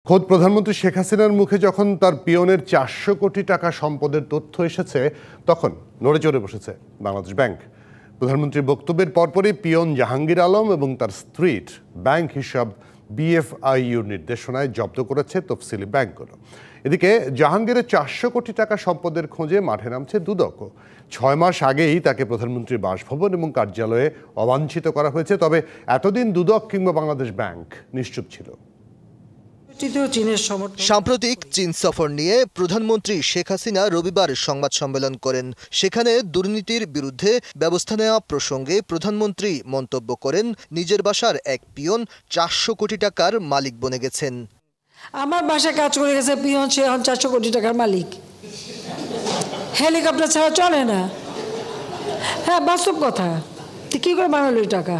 খোদ প্রধানমন্ত্রী শেখ হাসিনার মুখে যখন তার পিয়নের ৪০০ কোটি টাকা সম্পদের তথ্য এসেছে তখন নড়ে চড়ে বসেছে বাংলাদেশ ব্যাংক। প্রধানমন্ত্রীর বক্তব্যের পরপরই পিয়ন জাহাঙ্গীর আলম এবং তার স্ত্রীর ব্যাংক হিসাব বিএফআইইউর নির্দেশনায় জব্দ করেছে তফসিলি ব্যাংকগুলো। এদিকে জাহাঙ্গীরের ৪০০ কোটি টাকা সম্পদের খোঁজে মাঠে নামছে দুদকও। ৬ মাস আগেই তাকে প্রধানমন্ত্রীর বাসভবন এবং কার্যালয়ে অবাঞ্ছিত করা হয়েছে, তবে এতদিন দুদক কিংবা বাংলাদেশ ব্যাংক নিশ্চুপ ছিল। সাম্প্রতিক চীন সফর নিয়ে প্রধানমন্ত্রী শেখ হাসিনা রবিবার সংবাদ সম্মেলন করেন। সেখানে দুর্নীতির বিরুদ্ধে ব্যবস্থা নেওয়া প্রসঙ্গে প্রধানমন্ত্রী মন্তব্য করেন, নিজের বাসার এক পিয়ন ৪০০ কোটি টাকার মালিক বনে গেছেন। আমার বাসায় কাজ করে গেছে পিয়ন, সে এখন ৪০০ কোটি টাকার মালিক। হেলিকপ্টার ছাড়া চলে না। হ্যাঁ, বাস্তব কথা। কি করে বানালো এই টাকা?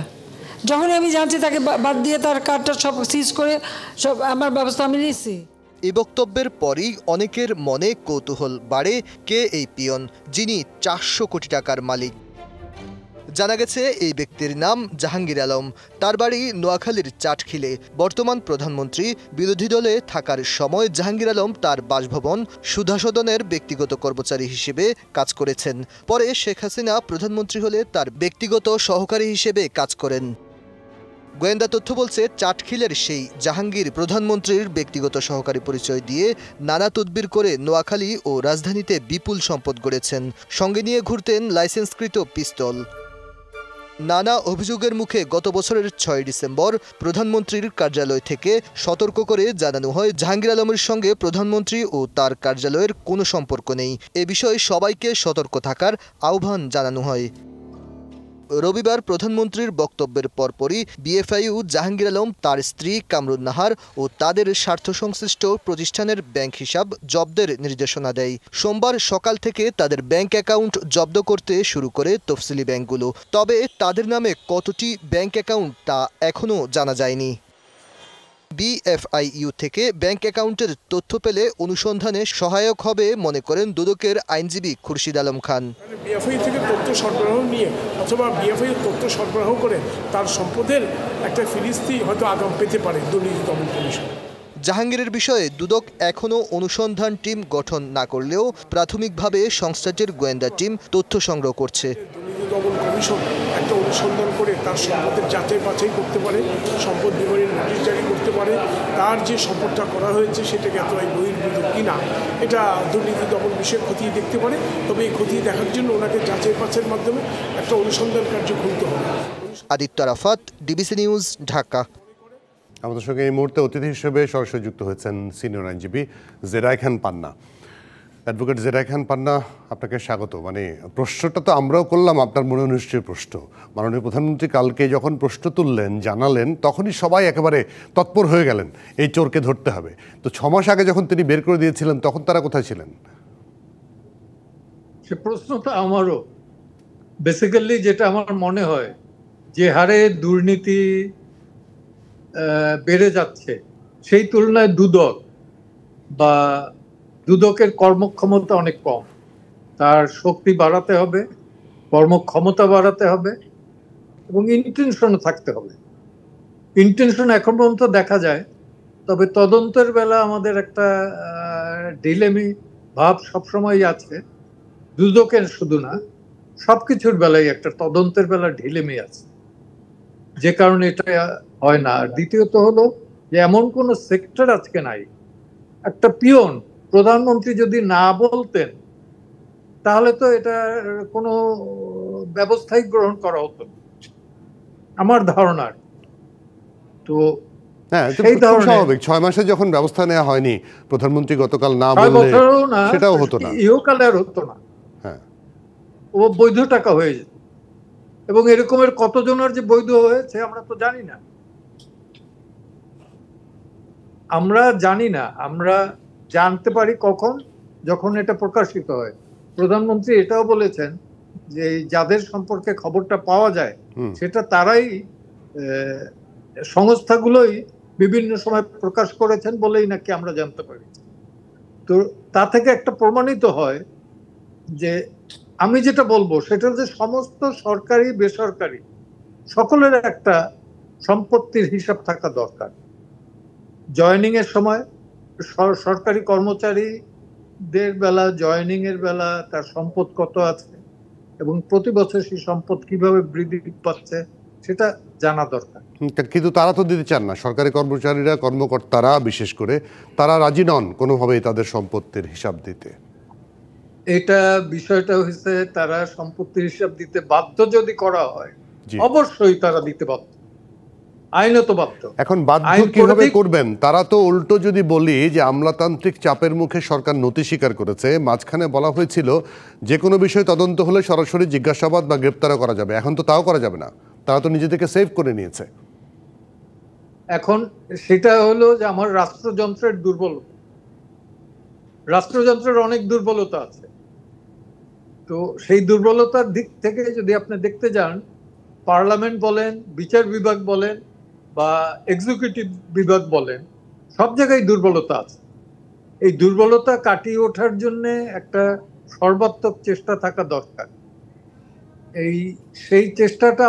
যখন আমি জানছি তাকে বাদ দিয়ে তার কার্ডটা সব সিজ করে সব আমার ব্যবস্থা আমি নিচ্ছি। এই বক্তব্যের পরই অনেকের মনে কৌতূহল বাড়ে, কে এই পিয়ন যিনি ৪০০ কোটি টাকার মালিক। জানা গেছে এই ব্যক্তির নাম জাহাঙ্গীর আলম। তার বাড়ি নোয়াখালীর চাটখিলে। বর্তমান প্রধানমন্ত্রী বিরোধী দলে থাকার সময় জাহাঙ্গীর আলম তার বাসভবন সুধা সদনের ব্যক্তিগত কর্মচারী হিসেবে কাজ করেছেন। পরে শেখ হাসিনা প্রধানমন্ত্রী হলে তার ব্যক্তিগত সহকারী হিসেবে কাজ করেন। গোয়েন্দা তথ্য বলছে, চাটখিলের সেই জাহাঙ্গীর প্রধানমন্ত্রীর ব্যক্তিগত সহকারী পরিচয় দিয়ে নানা তদবির করে নোয়াখালী ও রাজধানীতে বিপুল সম্পদ গড়েছেন। সঙ্গে নিয়ে ঘুরতেন লাইসেন্সকৃত পিস্তল। নানা অভিযোগের মুখে গত বছরের ৬ ডিসেম্বর প্রধানমন্ত্রীর কার্যালয় থেকে সতর্ক করে জানানো হয়, জাহাঙ্গীর আলমের সঙ্গে প্রধানমন্ত্রী ও তার কার্যালয়ের কোনো সম্পর্ক নেই। এ বিষয়ে সবাইকে সতর্ক থাকার আহ্বান জানানো হয়। রবিবার প্রধানমন্ত্রীর বক্তব্যের পরপরই বিএফআইইউ জাহাঙ্গীর আলম, তার স্ত্রী কামরুন নাহার ও তাদের স্বার্থসংশ্লিষ্ট প্রতিষ্ঠানের ব্যাংক হিসাব জব্দের নির্দেশনা দেয়। সোমবার সকাল থেকে তাদের ব্যাংক অ্যাকাউন্ট জব্দ করতে শুরু করে তফসিলি ব্যাংকগুলো। তবে তাদের নামে কতটি ব্যাংক অ্যাকাউন্ট তা এখনও জানা যায়নি। বিএফআইইউ থেকে ব্যাংক অ্যাকাউন্টের তথ্য পেলে অনুসন্ধানে সহায়ক হবে মনে করেন দুদকের আইনজীবী খুরশিদ আলম খান। বিএফআইইউ থেকে তথ্য সরবরাহ নিয়ে অথবা বিএফআইইউ তথ্য সরবরাহ করে তার সম্পদের একটা ফিরিস্তি হয়তো আগাম পেতে পারে দুর্নীতি দমন কমিশন। জাহাঙ্গীরের বিষয়ে দুদক এখনও অনুসন্ধান টিম গঠন না করলেও প্রাথমিকভাবে সংস্থাটির গোয়েন্দা টিম তথ্য সংগ্রহ করছে। দুর্নীতি দমন কমিশন একটা অনুসন্ধান করে তার সম্পদের যাচাই বাছাই করতে পারে, সম্পদ বিবরণীর নোটিশ জারি করতে পারে, তার যে সম্পদটা করা হয়েছে সেটাকে এতটাই বহির্ভূত কিনা এটা দুর্নীতি দমন বিষয়ে খতিয়ে দেখতে পারে। তবে এই খতিয়ে দেখার জন্য ওনাকে যাচাই বাছাইয়ের মাধ্যমে একটা অনুসন্ধান কার্য খুলতে হবে। Aditya Arafat, DBC news, Dhaka. আমাদের সঙ্গে এই মুহূর্তে অতিথি হিসেবে সরাসরি যুক্ত হয়েছেন সিনিয়র আইনজীবী জেরাই খান পান্না। অ্যাডভোকেট জেরাই খান পান্না, আপনাকে স্বাগত। প্রশ্নটা তো আমরাও করলাম, আপনার মনে নিশ্চয়ই প্রশ্ন। মাননীয় প্রধানমন্ত্রী কালকে যখন প্রশ্ন তুললেন, জানালেন, তখনই সবাই একেবারে তৎপর হয়ে গেলেন এই চোরকে ধরতে হবে। তো ৬ মাস আগে যখন তিনি বের করে দিয়েছিলেন তখন তারা কোথায় ছিলেন? সে প্রশ্নটা আমারও বেসিক্যালি যেটা আমার মনে হয় যে হারে দুর্নীতি বেড়ে যাচ্ছে সেই তুলনায় দুদকের কর্মক্ষমতা অনেক কম। তার শক্তি বাড়াতে হবে, কর্মক্ষমতা বাড়াতে হবে এবং ইন্টেনশনও থাকতে হবে। ইন্টেনশন এখন পর্যন্ত দেখা যায়, তবে তদন্তের বেলা আমাদের একটা ডিলেমি ভাব সবসময় আছে। দুদকের শুধু না, সবকিছুর বেলায় একটা তদন্তের বেলা ঢিলেমি আছে, যে কারণে এটা হয় না। আর দ্বিতীয়ত হলো যে এমন কোনো সেক্টর আজকে নাই। একটা পিয়ন প্রধানমন্ত্রী যদি না বলতেন তাহলে তো এটা কোনো ব্যবস্থাই গ্রহণ করা হতো না আমার ধারণার। তো সেই স্বাভাবিক ৬ মাসে যখন ব্যবস্থা নেওয়া হয়নি, প্রধানমন্ত্রী গতকাল না বললে সেটাও হতো না, ইহকালে আর হতো না। ও বৈধ টাকা হয়ে যেত এবং এরকমের কতজনের যে বৈধ হয়েছে আমরা তো জানি না। আমরা জানতে পারি কখন, যখন এটা প্রকাশিত হয়। প্রধানমন্ত্রী এটাও বলেছেন যে যাদের সম্পর্কে খবরটা পাওয়া যায় সেটা তারাই, সংস্থাগুলোই বিভিন্ন সময় প্রকাশ করেছেন বলেই নাকি আমরা জানতে পারি। তো তা থেকে একটা প্রমাণিত হয় যে আমি যেটা বলবো সেটা যে সমস্ত সরকারি বেসরকারি সকলের একটা সম্পত্তির হিসাব থাকা দরকার। জয়েনিং এর সময় সরকারি কর্মচারীদের বেলা, জয়েনিং এর বেলা তার সম্পদ কত আছে এবং প্রতি বছর সেই সম্পদ কিভাবে বৃদ্ধি পাচ্ছে সেটা জানা দরকার। কিন্তু তারা তো দিতে চান না, সরকারি কর্মচারীরা, কর্মকর্তারা বিশেষ করে তারা রাজি নন কোনোভাবেই তাদের সম্পত্তির হিসাব দিতে। এটা বিষয়টা হয়েছে তারা সম্পত্তির হিসাব দিতে বাধ্য যদি করা হয়, অবশ্যই তারা দিতে বাধ্য, আইনত বাধ্য। এখন বাধ্য কিভাবে করবেন? তারা তো উল্টো যদি বলি যে আমলাতান্ত্রিক চাপের মুখে সরকার নথি স্বীকার করেছে, মাঝখানে বলা হয়েছিল যে কোনো বিষয় তদন্ত হলে সরাসরি জিজ্ঞাসাবাদ বা গ্রেপ্তারও করা যাবে, এখন তো তাও করা যাবে না, তারা তো নিজেদেরকে সেভ করে নিয়েছে। এখন সেটা হলো যে আমার রাষ্ট্রযন্ত্রের দুর্বলতা, রাষ্ট্রযন্ত্রের অনেক দুর্বলতা আছে। তো সেই দুর্বলতার দিক থেকে যদি আপনি দেখতে যান, পার্লামেন্ট বলেন, বিচার বিভাগ বলেন বা এক্সিকিউটিভ বিভাগ বলেন, সব জায়গায় দুর্বলতা আছে। এই দুর্বলতা কাটিয়ে ওঠার জন্য একটা সর্বাত্মক চেষ্টা থাকা দরকার। সেই চেষ্টাটা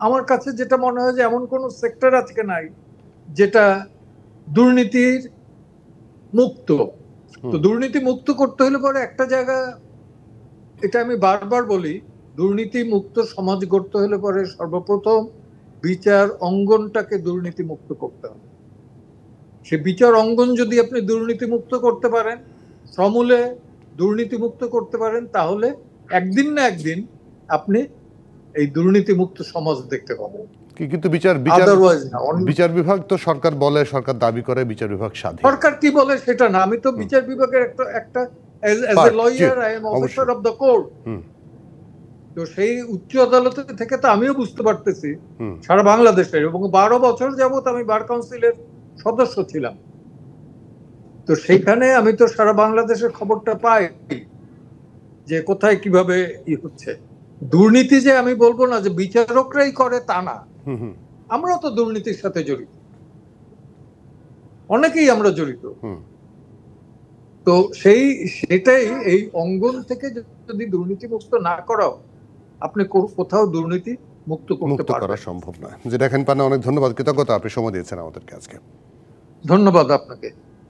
আমার কাছে যেটা মনে হয় যে এমন কোন সেক্টর আজকে নাই যেটা দুর্নীতির মুক্ত। তো দুর্নীতি মুক্ত করতে হলে পরে একটা জায়গা, এটা আমি বারবার বলি, দুর্নীতি মুক্ত সমাজ গড়তে হলে পরে সর্বপ্রথম বিচার অঙ্গনটাকে দুর্নীতি মুক্ত করতে হবে। সে বিচার অঙ্গন যদি আপনি দুর্নীতি মুক্ত করতে পারেন, সমূলে দুর্নীতি মুক্ত করতে পারেন, তাহলে একদিন না একদিন আপনি এই দুর্নীতি মুক্ত সমাজ দেখতে পাবেন। কিন্তু বিচার বিভাগ তো সরকার বলে, সরকার দাবি করে বিচার বিভাগ স্বাধীন। সরকার কি বলে সেটা না, আমি তো বিচার বিভাগের একটা as a lawyer I am officer of the court। তো সেই উচ্চ আদালত থেকে তো আমিও বুঝতে পারতেছি সারা বাংলাদেশের, এবং 12 বছর যাবত আমি বার কাউন্সিলের সদস্য ছিলাম। তো সেইখানে আমি তো সারা বাংলাদেশের খবরটা পাই যে কোথায় কিভাবে হচ্ছে। দুর্নীতি যে আমি বলবো না যে বিচারকরাই করে তা না, আমরাও তো দুর্নীতির সাথে জড়িত, অনেকেই আমরা জড়িত। তো সেটাই এই অঙ্গন থেকে যদি দুর্নীতি মুক্ত না করাও, আপনি কোথাও দুর্নীতি মুক্ত করা সম্ভব নয়। যে দেখেন পান্না, অনেক ধন্যবাদ, কৃতজ্ঞতা, আপনি সময় দিয়েছেন আমাদেরকে আজকে। ধন্যবাদ আপনাকে।